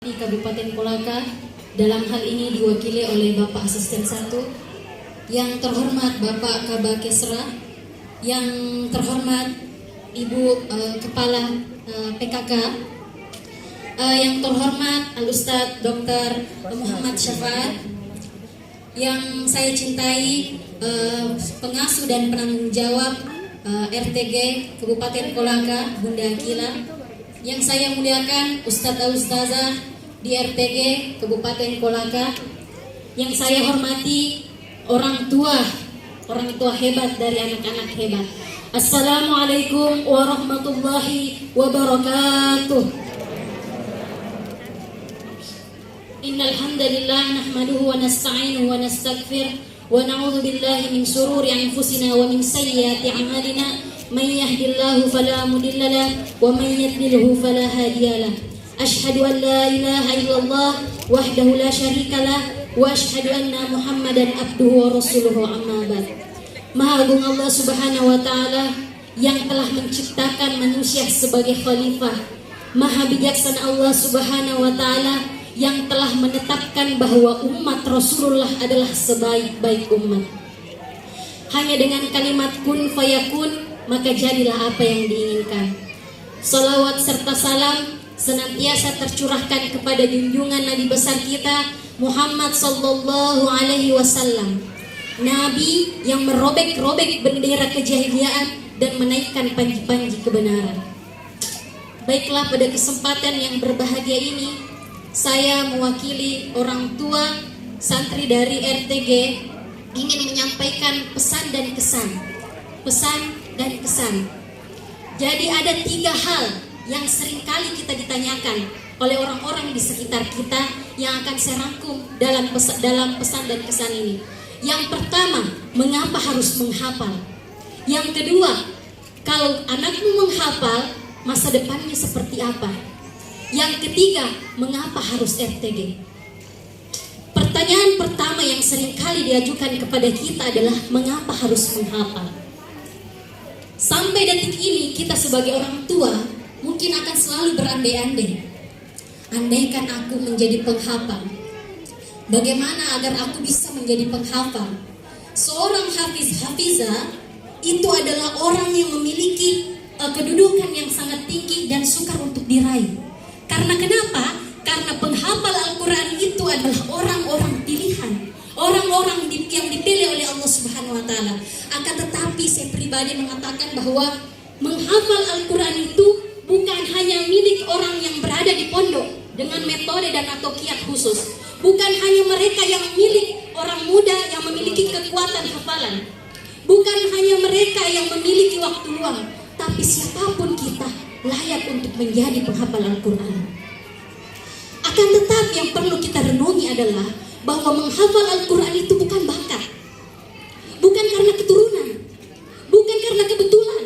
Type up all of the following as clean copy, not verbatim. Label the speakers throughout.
Speaker 1: di Kabupaten Kolaka, dalam hal ini diwakili oleh Bapak Asisten 1, yang terhormat Bapak Kabak Kesra, yang terhormat Ibu Kepala PKK, yang terhormat Al-Ustadz Dr. Muhammad Syafaat, yang saya cintai pengasuh dan penanggung jawab RTG Kabupaten Kolaka, Bunda Akila, yang saya muliakan Ustazah di RTG Kabupaten Kolaka, yang saya hormati orang tua hebat dari anak-anak hebat. Assalamualaikum warahmatullahi wabarakatuh. Innal hamdalillah nahmaduhu wa nasta'inuhu wa nastaghfir wa na'udzu billahi min shururi anfusina wa min sayyiati a'malina. Man yahdihillahu fala mudilla lahu wa man yudlilhu fala hadiya lahu. Asyhadu an la ilaha illallah wahdahu la syarika lah wa asyhadu anna Muhammadan abduhu wa rasuluhu, amma ba'd. Maha Agung Allah Subhanahu wa taala yang telah menciptakan manusia sebagai khalifah. Maha bijaksana Allah Subhanahu wa taala yang telah menetapkan bahwa umat Rasulullah adalah sebaik-baik umat. Hanya dengan kalimat kun fayakun maka jadilah apa yang diinginkan. Salawat serta salam senantiasa tercurahkan kepada junjungan Nabi besar kita Muhammad sallallahu alaihi wasallam, Nabi yang merobek-robek bendera kejahiliaan dan menaikkan panji-panji kebenaran. Baiklah, pada kesempatan yang berbahagia ini saya mewakili orang tua santri dari RTG ingin menyampaikan pesan dan kesan. Jadi ada 3 hal yang seringkali kita ditanyakan oleh orang-orang di sekitar kita yang akan saya rangkum dalam pesan dan kesan ini. Yang pertama, mengapa harus menghafal? Yang kedua, kalau anakmu menghafal, masa depannya seperti apa? Yang ketiga, mengapa harus RTG? Pertanyaan pertama yang seringkali diajukan kepada kita adalah mengapa harus menghafal? Sampai detik ini kita sebagai orang tua mungkin akan selalu berandai-andai. Andaikan aku menjadi penghafal, bagaimana agar aku bisa menjadi penghafal? Seorang hafizah itu adalah orang yang memiliki kedudukan yang sangat tinggi dan sukar untuk diraih. Karena kenapa? Karena penghafal Al-Quran itu adalah orang-orang pilihan, orang-orang yang dipilih oleh Allah Subhanahu wa taala. Akan tetapi saya pribadi mengatakan bahwa menghafal Al-Quran itu bukan hanya milik orang yang berada di pondok dengan metode dan atau kiat khusus. Bukan hanya mereka yang milik orang muda yang memiliki kekuatan hafalan. Bukan hanya mereka yang memiliki waktu luang, tapi siapapun kita layak untuk menjadi penghafal Al-Quran. Akan tetapi yang perlu kita renungi adalah bahwa menghafal Al-Quran itu bukan bakat, bukan karena keturunan, bukan karena kebetulan.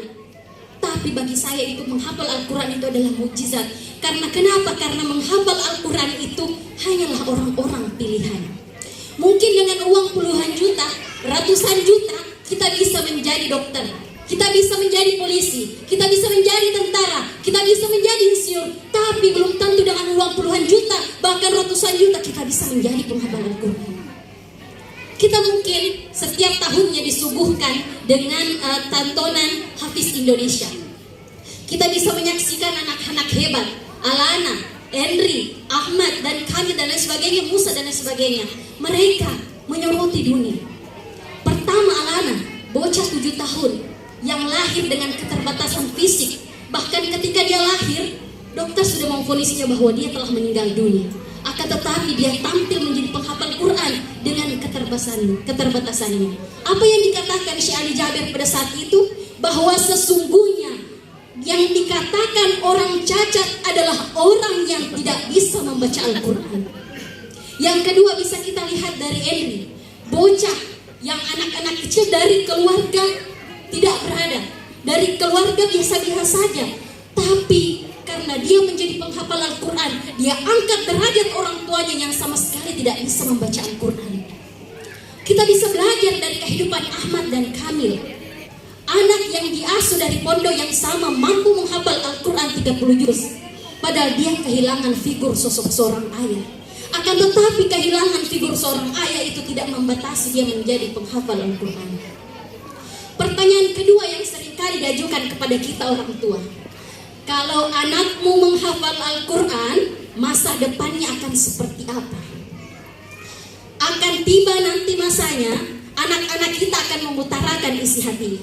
Speaker 1: Tapi bagi saya itu menghafal Al-Quran itu adalah mukjizat. Karena kenapa? Karena menghafal Al-Quran itu hanyalah orang-orang pilihan. Mungkin dengan uang puluhan juta, ratusan juta, kita bisa menjadi dokter, kita bisa menjadi polisi, kita bisa menjadi tentara, kita bisa menjadi insinyur. Tapi belum tentu dengan uang puluhan juta, bahkan ratusan juta kita bisa menjadi penghafal Al-Quran. Kita mungkin setiap tahunnya disuguhkan dengan tontonan Hafiz Indonesia. Kita bisa menyaksikan anak-anak hebat, Alana, Henry, Ahmad, dan Kamil dan lain sebagainya, Musa dan lain sebagainya. Mereka menyoroti dunia. Pertama, Alana, bocah 7 tahun yang lahir dengan keterbatasan fisik. Bahkan ketika dia lahir, dokter sudah memvonisnya bahwa dia telah meninggal dunia. Akan tetapi dia tampil menjadi penghafal Quran dengan keterbatasannya. Apa yang dikatakan Syekh Ali Jabir pada saat itu? Bahwa sesungguhnya yang dikatakan orang cacat adalah orang yang tidak bisa membaca Al-Quran. Yang kedua bisa kita lihat dari Henry, bocah yang anak-anak kecil dari keluarga tidak berada, dari keluarga biasa-biasa saja, tapi karena dia menjadi penghafal Al-Quran, dia angkat derajat orang tuanya yang sama sekali tidak bisa membaca Al-Quran. Kita bisa belajar dari kehidupan Ahmad dan Kamil, anak yang diasuh dari pondok yang sama, mampu menghafal Al-Quran 30 juz. padahal dia kehilangan figur sosok seorang ayah. Akan tetapi kehilangan figur seorang ayah itu tidak membatasi dia menjadi penghafal Al-Quran. Pertanyaan kedua yang seringkali diajukan kepada kita orang tua, kalau anakmu menghafal Al-Quran, masa depannya akan seperti apa? Akan tiba nanti masanya, anak-anak kita akan mengutarakan isi hatinya.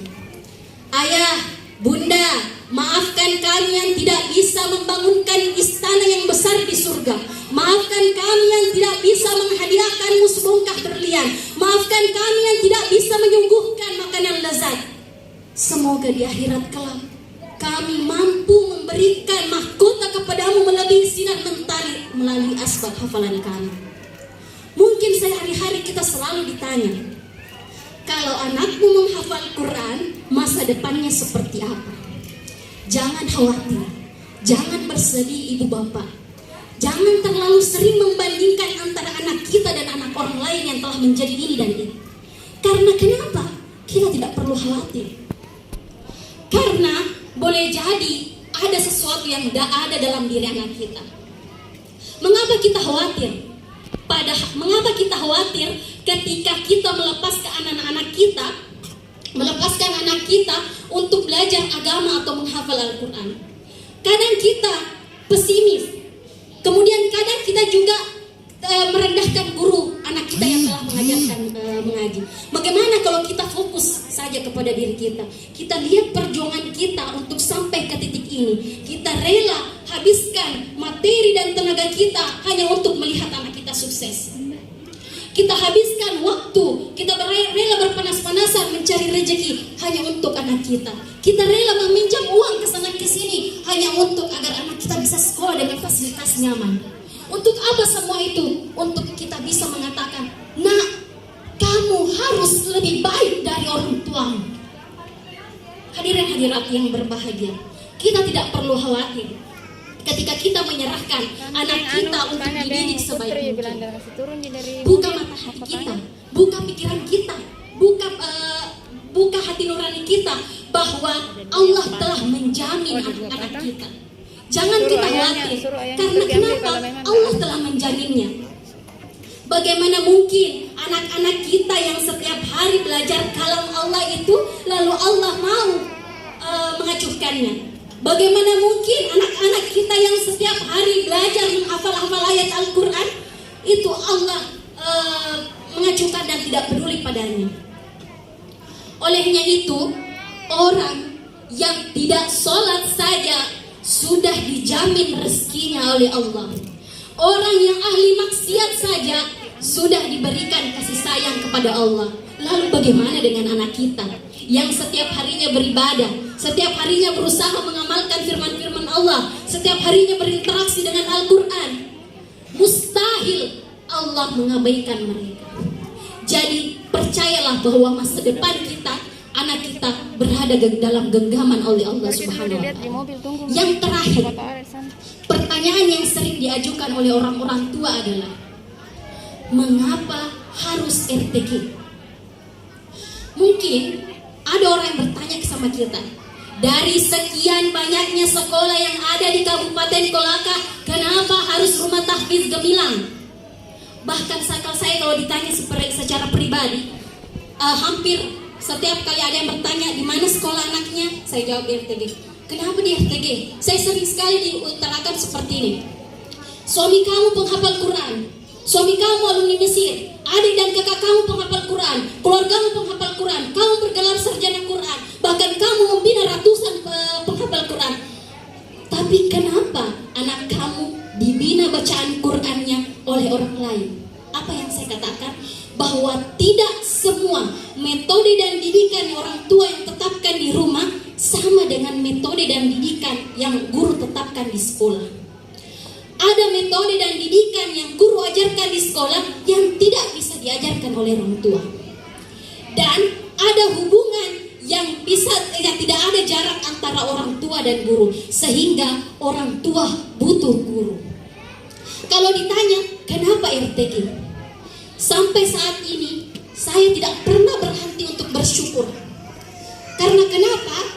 Speaker 1: Ayah, bunda, maafkan kami yang tidak bisa membangunkan istana yang besar di surga. Maafkan kami yang tidak bisa menghadiahkanmu sebongkah berlian. Maafkan kami yang tidak bisa menyuguhkan makanan lezat. Semoga di akhirat kelak kami mampu memberikan mahkota kepadamu melebihi sinar mentari melalui asbab hafalan kami. Mungkin sehari-hari kita selalu ditanya, kalau anakmu menghafal Quran, masa depannya seperti apa? Jangan khawatir, jangan bersedih ibu bapak. Jangan terlalu sering membandingkan antara anak kita dan anak orang lain yang telah menjadi ini dan itu. Karena kenapa? Kita tidak perlu khawatir. Karena boleh jadi ada sesuatu yang tidak ada dalam diri anak kita. Mengapa kita khawatir? Mengapa kita khawatir ketika kita melepaskan anak-anak kita untuk belajar agama atau menghafal Al-Quran? Kadang kita pesimis, kemudian kadang kita juga merendahkan guru anak kita yang telah mengajarkan mengaji. Bagaimana kalau kita fokus saja kepada diri kita? Kita lihat perjuangan kita untuk sampai ke titik ini. Kita rela habiskan materi dan tenaga kita hanya untuk melihat anak kita sukses. Kita habiskan waktu, kita rela berpanas-panasan mencari rezeki hanya untuk anak kita. Kita rela meminjam uang ke sana ke sini hanya untuk agar anak kita bisa sekolah dengan fasilitas nyaman. Untuk apa semua itu? Untuk kita bisa mengatakan, nak, kamu harus lebih baik dari orang tuamu. Hadirin hadirat yang berbahagia, kita tidak perlu khawatir ketika kita menyerahkan anak kita untuk dididik sebaik mungkin. Buka mata hati kita, buka pikiran kita, buka hati nurani kita bahwa Allah telah menjamin anak kita. Jangan kita khawatir, karena kenapa? Allah telah menjaminnya. Bagaimana mungkin anak-anak kita yang setiap hari belajar kalam Allah itu lalu Allah mau mengacuhkannya? Bagaimana mungkin anak-anak kita yang setiap hari belajar menghafal-hafal ayat Al-Quran itu Allah mengacuhkan dan tidak peduli padanya? Olehnya itu, orang yang tidak sholat saja sudah dijamin rezekinya oleh Allah. Orang yang ahli maksiat saja sudah diberikan kasih sayang kepada Allah. Lalu bagaimana dengan anak kita yang setiap harinya beribadah, setiap harinya berusaha mengamalkan firman-firman Allah, setiap harinya berinteraksi dengan Al-Quran? Mustahil Allah mengabaikan mereka. Jadi percayalah bahwa masa depan kita, anak kita berada dalam genggaman oleh Allah Subhanahu wa Ta'ala. Yang terakhir, pertanyaan yang sering diajukan oleh orang-orang tua adalah, mengapa harus RTG? Mungkin ada orang yang bertanya sama kita, dari sekian banyaknya sekolah yang ada di Kabupaten Kolaka, kenapa harus rumah tahfiz Gemilang? Bahkan kalau ditanya secara pribadi, hampir setiap kali ada yang bertanya di mana sekolah anaknya, saya jawab di RTG. Kenapa di RTG? Saya sering sekali diutarakan seperti ini. Suami kamu penghafal Quran, suami kamu alumni Mesir, adik dan kakak kamu penghafal Quran, keluargamu penghafal Quran, kamu bergelar sarjana Quran, bahkan kamu membina ratusan penghafal Quran. Tapi kenapa anak kamu dibina bacaan Qurannya oleh orang lain? Apa yang saya katakan? Bahwa tidak semua metode dan didikan orang tua yang tetapkan di rumah sama dengan metode dan didikan yang guru tetapkan di sekolah. Ada metode dan didikan yang guru ajarkan di sekolah yang tidak bisa diajarkan oleh orang tua. Dan ada hubungan yang tidak ada jarak antara orang tua dan guru, sehingga orang tua butuh guru. Kalau ditanya kenapa RTG? Sampai saat ini saya tidak pernah berhenti untuk bersyukur. Karena kenapa?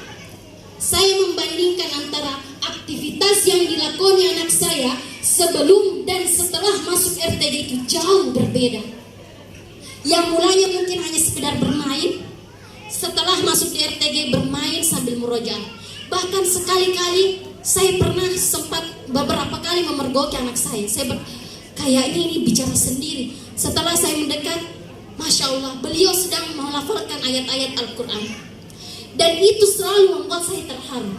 Speaker 1: Saya membandingkan antara aktivitas yang dilakoni anak saya sebelum dan setelah masuk RTG itu jauh berbeda. Yang mulanya mungkin hanya sekedar bermain, setelah masuk di RTG bermain sambil murojaah. Bahkan sekali-kali saya pernah sempat beberapa kali memergoki anak saya. Kayaknya ini bicara sendiri. Setelah saya mendekat, Masya Allah, beliau sedang melafalkan ayat-ayat Al-Quran. Dan itu selalu membuat saya terharu.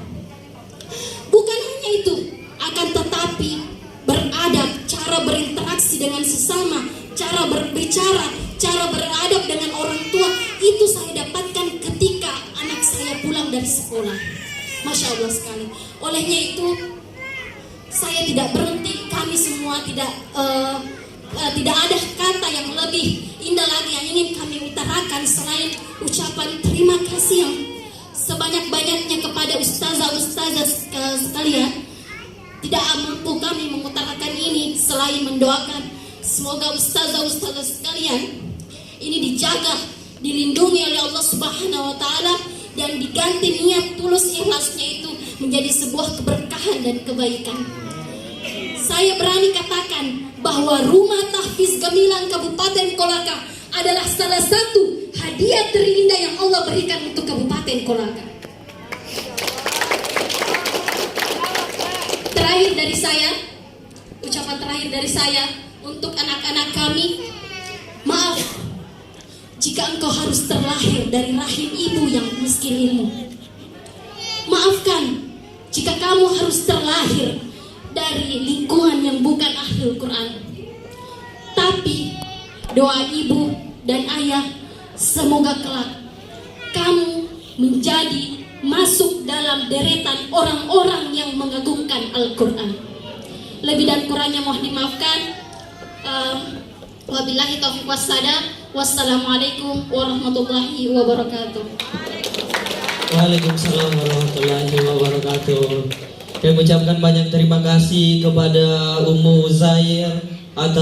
Speaker 1: Bukan hanya itu, akan tetapi beradab, cara berinteraksi dengan sesama, cara berbicara, cara beradab dengan orang tua, itu saya dapatkan ketika anak saya pulang dari sekolah. Masya Allah sekali. Olehnya itu, saya tidak berhenti, kami semua tidak ada kata yang lebih indah lagi yang ingin kami utarakan selain ucapan terima kasih yang sebanyak-banyaknya kepada ustazah-ustazah sekalian. Tidak mampu kami mengutarakan ini selain mendoakan semoga ustazah-ustazah sekalian ini dijaga, dilindungi oleh Allah Subhanahu wa taala, dan diganti niat tulus ikhlasnya itu menjadi sebuah keberkahan dan kebaikan. Saya berani katakan bahwa Rumah Tahfiz Gemilang Kabupaten Kolaka adalah salah satu hadiah terindah yang Allah berikan untuk Kabupaten Kolaka. Terakhir dari saya, ucapan terakhir dari saya untuk anak-anak kami, maaf jika engkau harus terlahir dari rahim ibu yang miskin ilmu. Maafkan jika kamu harus terlahir dari lingkungan yang bukan ahli Quran. Tapi doa ibu dan ayah, semoga kelak kamu menjadi masuk dalam deretan orang-orang yang mengagungkan Al-Quran. Lebih dan kurangnya mohon dimaafkan. Wabillahi taufiq wassalam. Wassalamualaikum warahmatullahi wabarakatuh.
Speaker 2: Waalaikumsalam warahmatullahi wabarakatuh. Kami ucapkan banyak terima kasih kepada Ummu Zair atas